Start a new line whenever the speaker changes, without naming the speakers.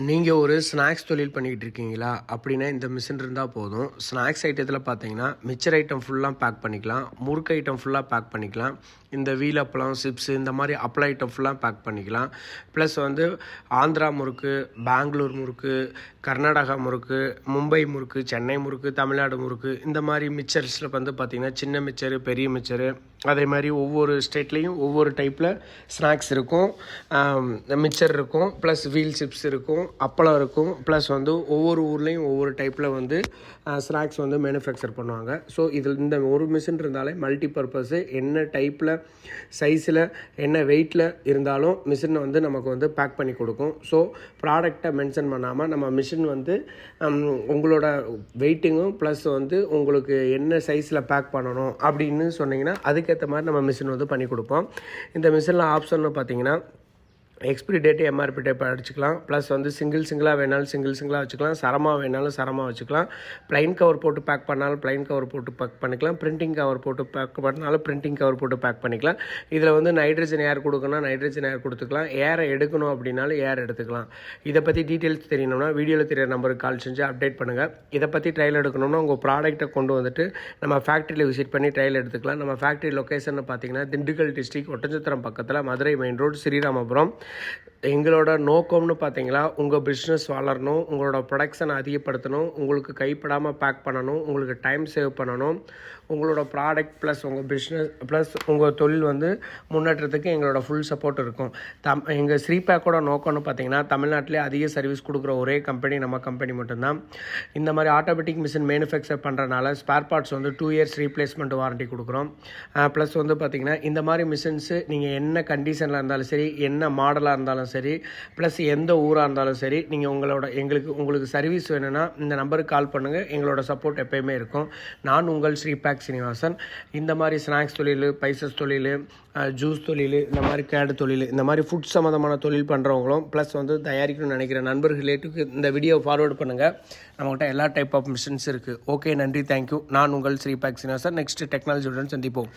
நீங்கள் ஒரு ஸ்நாக்ஸ் தொழில் பண்ணிக்கிட்டு இருக்கீங்களா அப்படின்னா இந்த மிஷின் இருந்தால் போதும். ஸ்நாக்ஸ் ஐட்டத்தில் பார்த்தீங்கன்னா மிச்சர் ஐட்டம் ஃபுல்லாக பேக் பண்ணிக்கலாம், முறுக்கு ஐட்டம் ஃபுல்லாக பேக் பண்ணிக்கலாம், இந்த வீலப்பழம் சிப்ஸு இந்த மாதிரி அப்பள ஐட்டம் ஃபுல்லாக பேக் பண்ணிக்கலாம். ப்ளஸ் வந்து ஆந்திரா முறுக்கு, பெங்களூர் முறுக்கு, கர்நாடகா முறுக்கு, மும்பை முறுக்கு, சென்னை முறுக்கு, தமிழ்நாடு முறுக்கு இந்த மாதிரி மிச்சர்ஸில் வந்து பார்த்திங்கன்னா சின்ன மிச்சரு, பெரிய மிச்சரு, அதே மாதிரி ஒவ்வொரு ஸ்டேட்லேயும் ஒவ்வொரு டைப்பில் ஸ்நாக்ஸ் இருக்கும், மிச்சர் இருக்கும், ப்ளஸ் வீல் சிப்ஸ் இருக்கும், அப்பளம் இருக்கும், ப்ளஸ் வந்து ஒவ்வொரு ஊர்லேயும் ஒவ்வொரு டைப்பில் வந்து ஸ்நாக்ஸ் வந்து மேனுஃபேக்சர் பண்ணுவாங்க. ஸோ இதில் இந்த ஒரு மிஷின் இருந்தாலே மல்டி பர்பஸு என்ன டைப்பில் சைஸில் என்ன வெயிட்டில் இருந்தாலும் மிஷின் வந்து நமக்கு வந்து பேக் பண்ணி கொடுக்கும். ஸோ ப்ராடக்டை மென்ஷன் பண்ணாமல் நம்ம மிஷின் வந்து உங்களோட வெயிட்டிங்கும் ப்ளஸ் வந்து உங்களுக்கு என்ன சைஸில் பேக் பண்ணணும் அப்படின்னு சொன்னிங்கன்னா அதுக்கேற்ற மாதிரி நம்ம மிஷின் வந்து பண்ணி கொடுப்போம். இந்த மிஷினில் ஆப்ஷன்னு பார்த்தீங்கன்னா எக்ஸ்பிரி டேட்டு எம்ஆர்பி டைப் அடிச்சுக்கலாம், ப்ளஸ் வந்து சிங்கிளாக வேணாலும் சிங்கிளாக வச்சுக்கலாம், சரமாக வேணாலும் சரமாக வச்சுக்கலாம், ப்ளைன் கவர் போட்டு பேக் பண்ணாலும் ப்ளைன் கவர் போட்டு பேக் பண்ணிக்கலாம், பிரிண்டிங் கவர் போட்டு பேக் பண்ணாலும் பிரிண்டிங் கவர் போட்டு பேக் பண்ணிக்கலாம். இதில் வந்து நைட்ரஜன் ஏர் கொடுக்கணும், நைட்ரஜன் ஏர் கொடுத்துக்கலாம், ஏரை எடுக்கணும் அப்படின்னாலும் ஏர் எடுத்துக்கலாம். இதை பற்றி டீட்டெயில்ஸ் தெரியணும்னா வீடியோவில் தெரிய நம்பருக்கு கால் செஞ்சு அப்டேட் பண்ணுங்கள். இதை பற்றி ட்ரையல் எடுக்கணும்னா உங்கள் ப்ராடக்ட்டை கொண்டு வந்துட்டு நம்ம ஃபேக்ட்ரியில் விசிட் பண்ணி ட்ரையல் எடுத்துக்கலாம். நம்ம ஃபேக்ட்ரி லொக்கேஷன் பார்த்தீங்கன்னா திண்டுக்கல் டிஸ்ட்ரிக்ட் ஒட்டஞ்சத்திரம் பக்கத்தில், மதுரை மெயின் ரோடு, ஸ்ரீராமபுரம். எங்களோட நோக்கம்னு பார்த்தீங்களா, உங்கள் பிஸ்னஸ் வளரணும், உங்களோட ப்ரொடக்ஷனை அதிகப்படுத்தணும், உங்களுக்கு கைப்படாமல் பேக் பண்ணணும், உங்களுக்கு டைம் சேவ் பண்ணணும், உங்களோட ப்ராடக்ட் ப்ளஸ் உங்கள் பிஸ்னஸ் ப்ளஸ் உங்கள் தொழில் வந்து முன்னேற்றத்துக்கு எங்களோட ஃபுல் சப்போர்ட் இருக்கும். எங்கள் ஸ்ரீபேக்கோட நோக்கம்னு பார்த்தீங்கன்னா தமிழ்நாட்டிலே அதிக சர்வீஸ் கொடுக்குற ஒரே கம்பெனி நம்ம கம்பெனி மட்டும்தான். இந்த மாதிரி ஆட்டோமேட்டிக் மிஷின் மேனுஃபேக்சர் பண்ணுறதுனால ஸ்பேர் பார்ட்ஸ் வந்து 2 years ரீப்ளேஸ்மெண்ட் வாரண்ட்டி கொடுக்குறோம். ப்ளஸ் வந்து பார்த்திங்கன்னா இந்த மாதிரி மிஷின்ஸு நீங்கள் என்ன கண்டிஷனில் இருந்தாலும் சரி, என்ன மாடலாக இருந்தாலும் சரி, ப்ளஸ் எந்த ஊராக இருந்தாலும் சரி, நீங்கள் உங்களுக்கு சர்வீஸ் வேணும்னா இந்த நம்பருக்கு கால் பண்ணுங்கள். எங்களோட சப்போர்ட் எப்போயுமே இருக்கும். நான் உங்கள் ஸ்ரீபேக் சீனிவாசன். இந்த மாதிரி ஸ்நாக்ஸ் தொழில், பைசஸ் தொழில், ஜூஸ் தொழில், இந்த மாதிரி கேடு தொழில், இந்த மாதிரி ஃபுட் சம்மந்தமான தொழில் பண்ணுறவங்களும் ப்ளஸ் வந்து தயாரிக்கணும்னு நினைக்கிற நண்பர்கள் ரிலேட்டிவ்க்கு இந்த வீடியோ ஃபார்வர்டு பண்ணுங்கள். நம்மகிட்ட எல்லா டைப் ஆஃப் மிஷின்ஸ் இருக்குது. ஓகே, நன்றி, தேங்க்யூ. நான் உங்கள் ஸ்ரீபேக் சீனிவாசன். நெக்ஸ்ட் டெக்னாலஜியுடன் சந்திப்போம்.